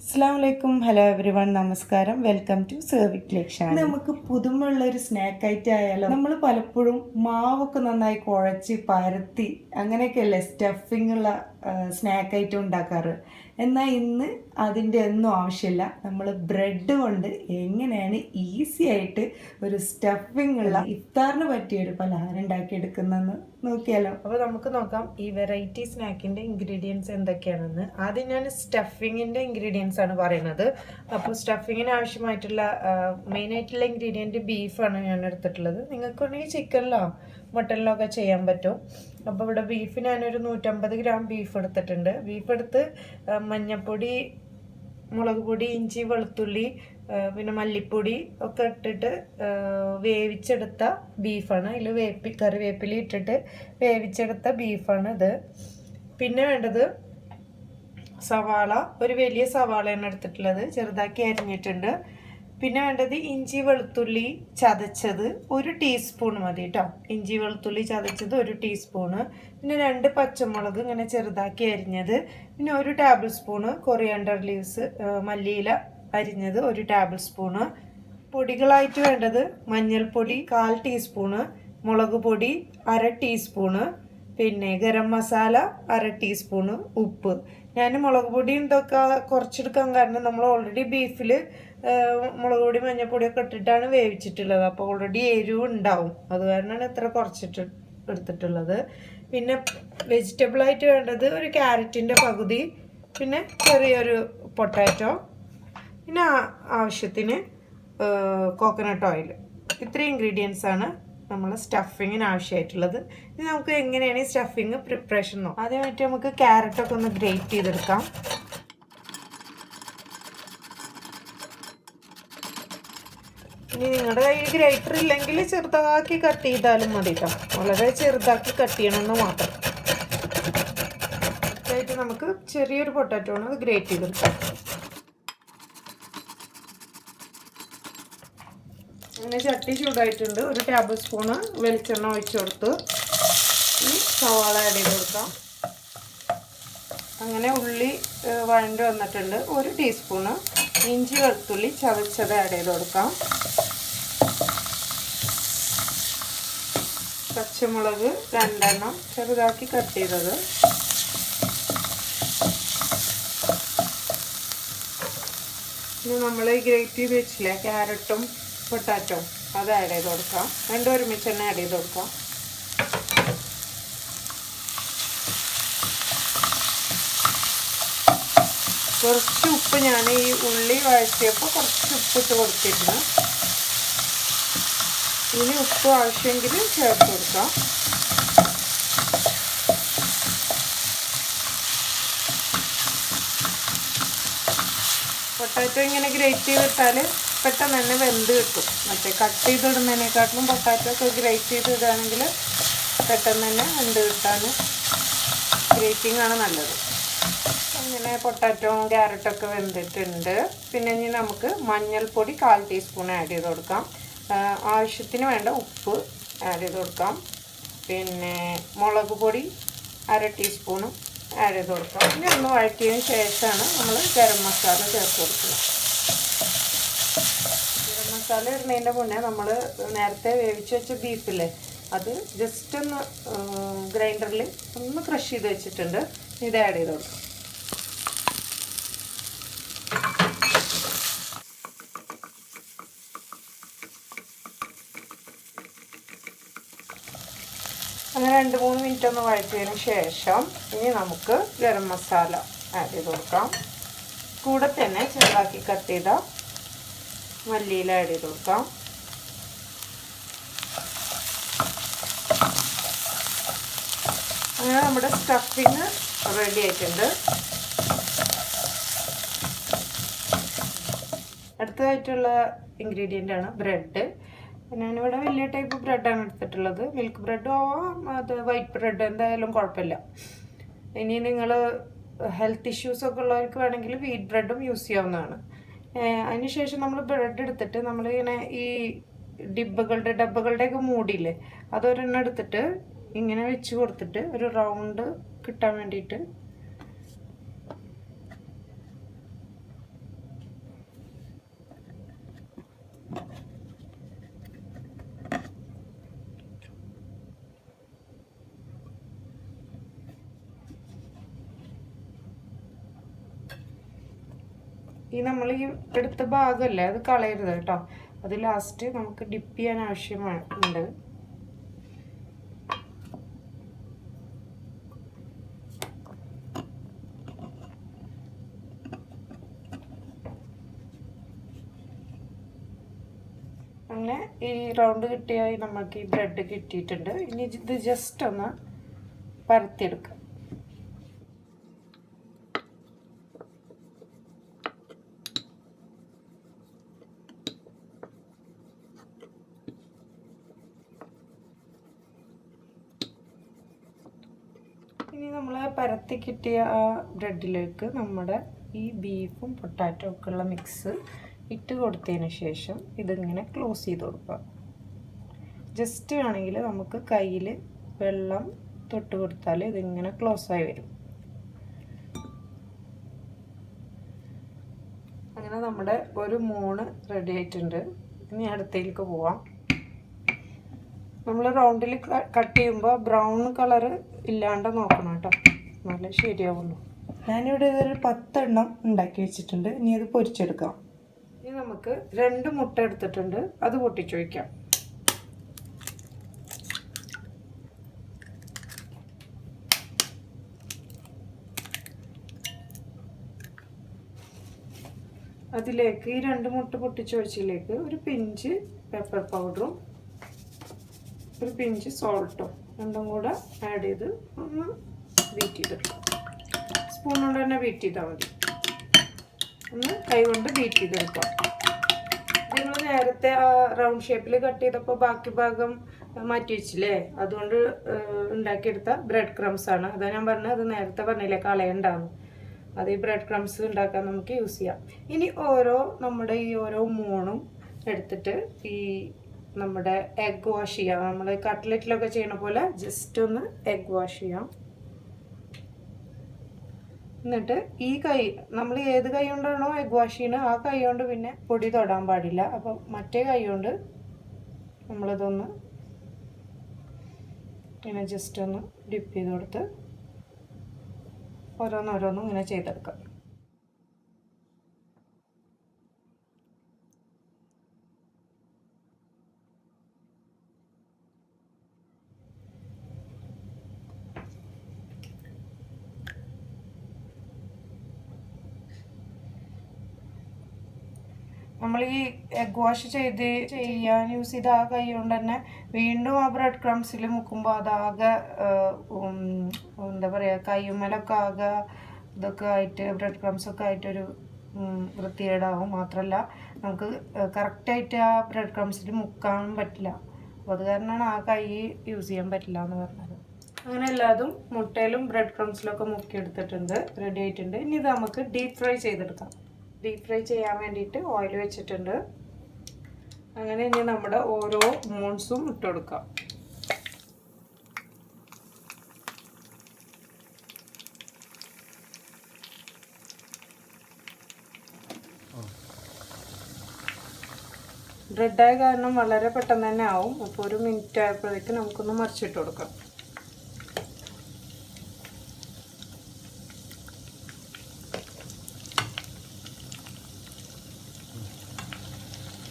അസ്സലാമലൈക്കും. Hello everyone, നമസ്കാരം. Welcome to സെർവിക് ലക്ഷ്യാണ്. നമുക്ക് പുതുമുള്ളൊരു സ്നാക്ക് ഐറ്റം ആയാലോ. നമ്മൾ പലപ്പോഴും മാവൊക്കെ നന്നായി കുഴച്ച് പരത്തി അങ്ങനെയൊക്കെയല്ലേ സ്റ്റഫിങ് ഉള്ള സ്നാക്ക് ഐറ്റം ഉണ്ടാക്കാറ്. എന്നാൽ ഇന്ന് അതിൻ്റെ ഒന്നും ആവശ്യമില്ല. നമ്മൾ ബ്രെഡ് കൊണ്ട് എങ്ങനെയാണ് ഈസി ആയിട്ട് ഒരു സ്റ്റഫിങ് ഉള്ള ഇഫ്താറിന് പറ്റിയ ഒരു പലഹാരം ഉണ്ടാക്കിയെടുക്കുന്നതെന്ന് നോക്കിയാലോ. അപ്പോൾ നമുക്ക് നോക്കാം ഈ വെറൈറ്റി സ്നാക്കിൻ്റെ ഇൻഗ്രീഡിയൻസ് എന്തൊക്കെയാണെന്ന്. ആദ്യം ഞാൻ സ്റ്റഫിങ്ങിൻ്റെ ഇൻഗ്രീഡിയൻസ് ആണ് പറയുന്നത്. അപ്പോൾ സ്റ്റഫിങ്ങിന് ആവശ്യമായിട്ടുള്ള മെയിനായിട്ടുള്ള ഇൻഗ്രീഡിയൻറ്റ് ബീഫാണ് ഞാൻ എടുത്തിട്ടുള്ളത്. നിങ്ങൾക്ക് വേണമെങ്കിൽ ചിക്കനിലോ മട്ടനിലോ ഒക്കെ ചെയ്യാൻ പറ്റും. അപ്പോൾ ഇവിടെ ബീഫ് ഞാനൊരു 150 ഗ്രാം ബീഫ് എടുത്തിട്ടുണ്ട്. ബീഫ് എടുത്ത് മഞ്ഞൾപ്പൊടി, മുളക് പൊടി, ഇഞ്ചി, വെളുത്തുള്ളി, പിന്നെ മല്ലിപ്പൊടി ഒക്കെ ഇട്ടിട്ട് വേവിച്ചെടുത്ത ബീഫാണ്. അതിൽ കറിവേപ്പില ഇട്ടിട്ട് വേവിച്ചെടുത്ത ബീഫാണ് ഇത്. പിന്നെ വേണ്ടത് സവാള, ഒരു വലിയ സവാളയാണ് എടുത്തിട്ടുള്ളത്, ചെറുതാക്കി അരിഞ്ഞിട്ടുണ്ട്. പിന്നെ വേണ്ടത് ഇഞ്ചി വെളുത്തുള്ളി ചതച്ചത് 1 ടീസ്പൂൺ മതി കേട്ടോ. ഇഞ്ചി വെളുത്തുള്ളി ചതച്ചത് 1 ടീസ്പൂണ്. പിന്നെ 2 പച്ചമുളക് ഇങ്ങനെ ചെറുതാക്കി അരിഞ്ഞത്. പിന്നെ 1 ടേബിൾ സ്പൂണ് കൊറിയാണ്ടർ ലീവ്സ്, മല്ലിയില അരിഞ്ഞത് 1 ടേബിൾ സ്പൂണ്. പൊടികളായിട്ട് വേണ്ടത് മഞ്ഞൾപ്പൊടി 1/4 ടീസ്പൂണ്, മുളക് പൊടി 1/2 ടീസ്പൂണ്, പിന്നെ ഗരം മസാല 1/2 ടീസ്പൂണ്, ഉപ്പ്. ഞാൻ മുളക് പൊടി ഇതൊക്കെ കുറച്ചെടുക്കാൻ കാരണം നമ്മൾ ഓൾറെഡി ബീഫിൽ മുളക് പൊടി മഞ്ഞൾപ്പൊടിയൊക്കെ ഇട്ടിട്ടാണ് വേവിച്ചിട്ടുള്ളത്. അപ്പോൾ ഓൾറെഡി എരിവ് ഉണ്ടാവും, അത് കാരണമാണ് ഇത്ര കുറച്ചിട്ട് എടുത്തിട്ടുള്ളത്. പിന്നെ വെജിറ്റബിളായിട്ട് വേണ്ടത് ഒരു ക്യാരറ്റിൻ്റെ പകുതി, പിന്നെ ചെറിയൊരു പൊട്ടാറ്റോ, പിന്നെ ആവശ്യത്തിന് കോക്കനട്ട് ഓയിൽ. ഇത്രയും ഇൻഗ്രീഡിയൻസ് ആണ് നമ്മൾ സ്റ്റഫിങ്ങിന് ആവശ്യമായിട്ടുള്ളത്. ഇനി നമുക്ക് എങ്ങനെയാണ് ഈ സ്റ്റഫിങ് പ്രിപ്പറേഷൻ നോക്കാം. ആദ്യമായിട്ട് നമുക്ക് ക്യാരറ്റൊക്കെ ഒന്ന് ഗ്രേറ്റ് ചെയ്തെടുക്കാം. ഇനി നിങ്ങളുടെ കയ്യിൽ ഗ്രേറ്റർ ഇല്ലെങ്കിൽ ചെറുതാക്കി കട്ട് ചെയ്താലും മതി കേട്ടോ. വളരെ ചെറുതാക്കി കട്ട് ചെയ്യണമെന്ന് മാത്രം. അതായിട്ട് നമുക്ക് ചെറിയൊരു പൊട്ടാറ്റോ ആണ് അത് ഗ്രേറ്റ് ചെയ്തെടുക്കാം. അങ്ങനെ ചട്ടി ചൂടായിട്ടുണ്ട്. 1 ടേബിൾ സ്പൂണ് വെളിച്ചെണ്ണ ഒഴിച്ചു കൊടുത്ത് ഈ സവാള ആഡ് ചെയ്ത് കൊടുക്കാം. അങ്ങനെ ഉള്ളി വഴണ്ട് വന്നിട്ടുണ്ട്. 1 ടീസ്പൂണ് ഇഞ്ചി വെളുത്തുള്ളി ചതച്ചത് ആഡ് ചെയ്ത് കൊടുക്കാം. പച്ചമുളക് 2 എണ്ണം ചെറുതാക്കി കട്ട് ചെയ്തത്. ഇനി നമ്മൾ ഗ്രേറ്റ് ചെയ്ത് വെച്ചില്ലേ ക്യാരറ്റും പൊട്ടാറ്റോ, അത് ആഡ് ചെയ്ത് കൊടുക്കാം. രണ്ടും ഒരുമിച്ച് തന്നെ ആഡ് ചെയ്ത് കൊടുക്കാം. കുറച്ച് ഉപ്പ് ഞാൻ ഈ ഉള്ളി വഴറ്റിയപ്പോൾ കുറച്ച് ഉപ്പിട്ട് കൊടുത്തിരുന്നു. ഇനി ഉപ്പ് ആവശ്യമെങ്കിൽ ചേർത്ത് കൊടുക്കാം. പൊട്ടാറ്റോ ഇങ്ങനെ ഗ്രേറ്റ് ചെയ്തിട്ടാൽ പെട്ടെന്ന് തന്നെ വെന്ത് കിട്ടും. മറ്റേ കട്ട് ചെയ്തിടുന്നതിനെക്കാട്ടിലും പൊട്ടാറ്റോ ഒക്കെ ഗ്രേറ്റ് ചെയ്തിടുകയാണെങ്കിൽ പെട്ടെന്ന് തന്നെ വെന്ത് കിട്ടാൻ ഗ്രേറ്റിംഗ് ആണ് നല്ലത്. അങ്ങനെ പൊട്ടാറ്റോയും ക്യാരറ്റൊക്കെ വെന്തിട്ടുണ്ട്. പിന്നെ ഇനി നമുക്ക് മഞ്ഞൾപ്പൊടി 1/4 ടീസ്പൂൺ ആഡ് ചെയ്ത് കൊടുക്കാം. ആവശ്യത്തിന് വേണ്ട ഉപ്പ് ആഡ് ചെയ്ത് കൊടുക്കാം. പിന്നെ മുളക് പൊടി 1/2 ടീസ്പൂണും ആഡ് ചെയ്ത് കൊടുക്കാം. പിന്നെ ഒന്ന് വഴറ്റിയതിന് ശേഷമാണ് നമ്മൾ ഗരം മസാല ചേർത്ത് കൊടുക്കുന്നത്. ഗരം മസാല ഇടുന്നതിൻ്റെ മുന്നേ നമ്മൾ നേരത്തെ വേവിച്ച് വെച്ച ബീഫില്ലേ അത് ജസ്റ്റ് ഒന്ന് ഗ്രൈൻഡറിൽ ഒന്ന് ക്രഷ് ചെയ്ത് വെച്ചിട്ടുണ്ട്. ഇത് ആഡ് ചെയ്ത് കൊടുക്കാം. അങ്ങനെ 2-3 മിനിറ്റ് ഒന്ന് വഴറ്റിയതിന് ശേഷം ഇനി നമുക്ക് ഗരം മസാല ആഡ് ചെയ്ത് കൊടുക്കാം. കൂടെ തന്നെ ചെറുതാക്കി കട്ട് ചെയ്ത മല്ലിയില ആഡ് ചെയ്ത് കൊടുക്കാം. അങ്ങനെ നമ്മുടെ സ്റ്റഫിങ് റെഡി ആയിട്ടുണ്ട്. അടുത്തതായിട്ടുള്ള ഇൻഗ്രീഡിയൻ്റ് ആണ് ബ്രെഡ്. ഞാനിവിടെ വലിയ ടൈപ്പ് ബ്രെഡാണ് എടുത്തിട്ടുള്ളത്. മിൽക്ക് ബ്രെഡോ അത് വൈറ്റ് ബ്രെഡ് എന്തായാലും കുഴപ്പമില്ല. ഇനി നിങ്ങൾ ഹെൽത്ത് ഇഷ്യൂസൊക്കെ ഉള്ളവർക്ക് വേണമെങ്കിൽ വീറ്റ് ബ്രെഡും യൂസ് ചെയ്യാവുന്നതാണ്. അതിനുശേഷം നമ്മൾ ബ്രെഡ് എടുത്തിട്ട് നമ്മളിങ്ങനെ ഈ ഡബ്ബകളുടെയൊക്കെ മൂടിയില്ലേ അതൊരെണ്ണം എടുത്തിട്ട് ഇങ്ങനെ വെച്ച് കൊടുത്തിട്ട് ഒരു റൗണ്ട് കിട്ടാൻ വേണ്ടിയിട്ട് ഈ നമ്മൾ ഈ എടുത്ത ഭാഗമല്ലേ അത് കളയരുത് കേട്ടോ. അത് ലാസ്റ്റ് നമുക്ക് ഡിപ്പ് ചെയ്യാൻ ആവശ്യമുണ്ട്. അങ്ങനെ ഈ റൗണ്ട് കിട്ടിയായി നമുക്ക് ഈ ബ്രെഡ് കിട്ടിയിട്ടുണ്ട്. ഇനി ഇത് ജസ്റ്റ് ഒന്ന് പരത്തിയെടുക്കാം. ഇനി നമ്മൾ പരത്തി കിട്ടിയ ആ ബ്രെഡിലേക്ക് നമ്മുടെ ഈ ബീഫും പൊട്ടാറ്റോ ഒക്കെ ഉള്ള മിക്സ് ഇട്ട് കൊടുത്തതിന് ശേഷം ഇതിങ്ങനെ ക്ലോസ് ചെയ്ത് കൊടുക്കുക. ജസ്റ്റ് ആണെങ്കിൽ നമുക്ക് കയ്യിൽ വെള്ളം തൊട്ട് കൊടുത്താൽ ഇതിങ്ങനെ ക്ലോസ് ആയി വരും. അങ്ങനെ നമ്മുടെ ഒരു മൂണ് റെഡി ആയിട്ടുണ്ട്. ഇനി അടുത്തേക്ക് പോവാം. നമ്മൾ റൗണ്ടിൽ കട്ട് ചെയ്യുമ്പോൾ ബ്രൗൺ കളറ് ഇല്ലാണ്ട് നോക്കണം കേട്ടോ, നല്ല ശരിയാവുള്ളൂ. ഞാനിവിടെ ഇതൊരു 10 എണ്ണം ഉണ്ടാക്കി വെച്ചിട്ടുണ്ട്. ഇനി അത് പൊരിച്ചെടുക്കാം. ഇനി നമുക്ക് 2 മുട്ട എടുത്തിട്ടുണ്ട്, അത് പൊട്ടിച്ചു വയ്ക്കാം. അതിലേക്ക് ഈ 2 മുട്ട പൊട്ടിച്ചു വെച്ചതിലേക്ക് ഒരു പിഞ്ച് പെപ്പർ പൗഡറും ഒരു പിഞ്ച് സോൾട്ടും രണ്ടും കൂടെ ആഡ് ചെയ്ത് ഒന്ന് ബീറ്റ് ചെയ്തെടുക്കാം. സ്പൂൺ കൊണ്ട് തന്നെ ബീറ്റ് ചെയ്താൽ മതി. ഒന്ന് കൈ കൊണ്ട് ബീറ്റ് ചെയ്തെടുക്കാം. നിങ്ങൾ നേരത്തെ ആ റൗണ്ട് ഷേപ്പിൽ കട്ട് ചെയ്തപ്പോൾ ബാക്കി ഭാഗം മാറ്റി വെച്ചില്ലേ, അതുകൊണ്ട് ഉണ്ടാക്കിയെടുത്ത ബ്രെഡ് ക്രംസ് ആണ്. അതാ ഞാൻ പറഞ്ഞത്, അത് നേരത്തെ പറഞ്ഞില്ലേ കളയണ്ടാന്ന്. അത് ഈ ബ്രെഡ് ക്രംസ് ഉണ്ടാക്കാൻ നമുക്ക് യൂസ് ചെയ്യാം. ഇനി നമ്മുടെ ഈ ഓരോ മൂണും എടുത്തിട്ട് ഈ നമ്മുടെ എഗ് വാഷ് ചെയ്യാം. നമ്മൾ കട്ട്ലറ്റിലൊക്കെ ചെയ്യണ പോലെ ജസ്റ്റ് ഒന്ന് എഗ് വാഷ് ചെയ്യാം. എന്നിട്ട് ഈ കൈ നമ്മൾ ഏത് കൈ കൊണ്ടാണോ എഗ് വാഷ് ചെയ്യുന്നത് ആ കൈ കൊണ്ട് പിന്നെ പൊടി തൊടാൻ പാടില്ല. അപ്പം മറ്റേ കൈ കൊണ്ട് നമ്മളിതൊന്ന് ഇങ്ങനെ ജസ്റ്റ് ഒന്ന് ഡിപ്പ് ചെയ്ത് കൊടുത്ത് ഓരോന്നോരോന്നും ഇങ്ങനെ ചെയ്തെടുക്കാം. നമ്മൾ ഈ എഗ് വാഷ് ചെയ്യാൻ യൂസ് ചെയ്ത ആ കൈ കൊണ്ട് തന്നെ വീണ്ടും ആ ബ്രെഡ് ക്രംസിൽ മുക്കുമ്പോൾ അതാകെ എന്താ പറയുക, കയ്യുമ്മലൊക്കെ ആകെ ഇതൊക്കെ ആയിട്ട് ബ്രെഡ് ക്രംസൊക്കെ ആയിട്ടൊരു വൃത്തികേടാവും. മാത്രമല്ല നമുക്ക് കറക്റ്റായിട്ട് ആ ബ്രെഡ് ക്രംസിൽ മുക്കാൻ പറ്റില്ല. അപ്പോൾ അത് കാരണമാണ് ആ കൈ യൂസ് ചെയ്യാൻ പറ്റില്ല എന്ന് പറഞ്ഞത്. അങ്ങനെ എല്ലാതും മുട്ടയിലും ബ്രെഡ് ക്രംസിലൊക്കെ മുക്കിയെടുത്തിട്ടുണ്ട്, റെഡി ആയിട്ടുണ്ട്. ഇനി ഇത് നമുക്ക് ഡീപ്പ് ഫ്രൈ ചെയ്തെടുക്കാം. ഡീപ്പ് ഫ്രൈ ചെയ്യാൻ വേണ്ടിയിട്ട് ഓയിൽ വെച്ചിട്ടുണ്ട്. അങ്ങനെ ഇനി നമ്മുടെ ഓരോ മൂൺസും ഇട്ട് കൊടുക്കാം. ബ്രെഡായ കാരണം വളരെ പെട്ടെന്ന് തന്നെ ആവും. അപ്പോൾ ഒരു മിനിറ്റ് ആയപ്പോഴേക്കും നമുക്കൊന്ന് മറിച്ചിട്ട് കൊടുക്കാം.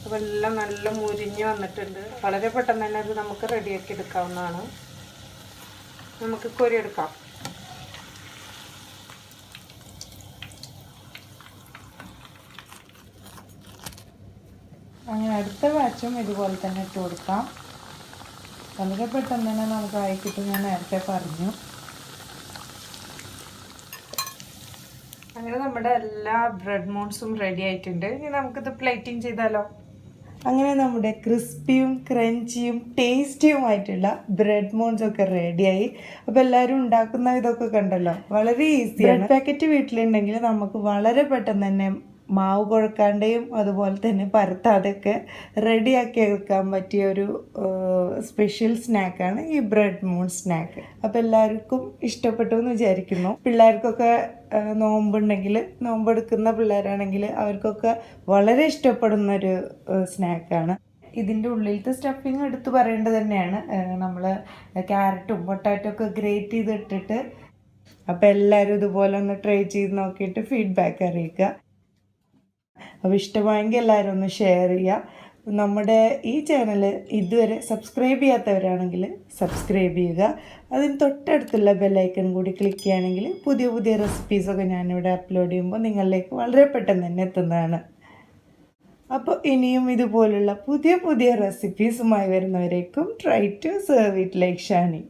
അപ്പോൾ എല്ലാം നല്ല മുരിഞ്ഞ് വന്നിട്ടുണ്ട്. വളരെ പെട്ടെന്ന് തന്നെ അത് നമുക്ക് റെഡിയാക്കി എടുക്കാവുന്നതാണ്. നമുക്ക് കോരിയെടുക്കാം. അങ്ങനെ അടുത്ത ബാച്ചും ഇതുപോലെ തന്നെ ഇട്ട് കൊടുക്കാം. വളരെ പെട്ടെന്ന് തന്നെ നമുക്ക് ആയി കിട്ടും, ഞാൻ നേരത്തെ പറഞ്ഞു. അങ്ങനെ നമ്മുടെ എല്ലാ ബ്രെഡ് മോൺസും റെഡി ആയിട്ടുണ്ട്. ഇനി നമുക്കിത് പ്ലേറ്റിംഗ് ചെയ്താലോ. അങ്ങനെ നമ്മുടെ ക്രിസ്പിയും ക്രഞ്ചിയും ടേസ്റ്റിയുമായിട്ടുള്ള ബ്രെഡ് മോൺസ് ഒക്കെ റെഡിയായി. അപ്പോൾ എല്ലാവരും ഉണ്ടാക്കുന്ന ഇതൊക്കെ കണ്ടല്ലോ, വളരെ ഈസിയാണ്. ബ്രെഡ് പാക്കറ്റ് വീട്ടിലുണ്ടെങ്കിൽ നമുക്ക് വളരെ പെട്ടെന്ന് തന്നെ മാവ് കുഴക്കാണ്ടെയും അതുപോലെ തന്നെ പരത്താതെയൊക്കെ റെഡിയാക്കി എടുക്കാൻ പറ്റിയ ഒരു സ്പെഷ്യൽ സ്നാക്കാണ് ഈ ബ്രെഡ് മൂൺ സ്നാക്ക്. അപ്പോൾ എല്ലാവർക്കും ഇഷ്ടപ്പെട്ടു എന്ന് വിചാരിക്കുന്നു. പിള്ളേർക്കൊക്കെ നോമ്പുണ്ടെങ്കിൽ, നോമ്പെടുക്കുന്ന പിള്ളേരാണെങ്കിൽ അവർക്കൊക്കെ വളരെ ഇഷ്ടപ്പെടുന്നൊരു സ്നാക്കാണ്. ഇതിൻ്റെ ഉള്ളിലത്തെ സ്റ്റഫിങ് എടുത്ത് പറയേണ്ടത് തന്നെയാണ്. നമ്മൾ ക്യാരറ്റും പൊട്ടാറ്റോ ഒക്കെ ഗ്രേറ്റ് ചെയ്തിട്ടിട്ട്. അപ്പോൾ എല്ലാവരും ഇതുപോലെ ഒന്ന് ട്രൈ ചെയ്ത് നോക്കിയിട്ട് ഫീഡ്ബാക്ക് അറിയിക്കുക. അപ്പോൾ ഇഷ്ടമായെങ്കിൽ എല്ലാവരും ഒന്ന് ഷെയർ ചെയ്യുക. നമ്മുടെ ഈ ചാനൽ ഇതുവരെ സബ്സ്ക്രൈബ് ചെയ്യാത്തവരാണെങ്കിൽ സബ്സ്ക്രൈബ് ചെയ്യുക. അതിന് തൊട്ടടുത്തുള്ള ബെല്ലൈക്കൺ കൂടി ക്ലിക്ക് ചെയ്യുകയാണെങ്കിൽ പുതിയ പുതിയ റെസിപ്പീസൊക്കെ ഞാനിവിടെ അപ്ലോഡ് ചെയ്യുമ്പോൾ നിങ്ങളിലേക്ക് വളരെ പെട്ടെന്ന് തന്നെ എത്തുന്നതാണ്. അപ്പോൾ ഇനിയും ഇതുപോലുള്ള പുതിയ പുതിയ റെസിപ്പീസുമായി വരുന്നവരേക്കും try to serve it like Shani.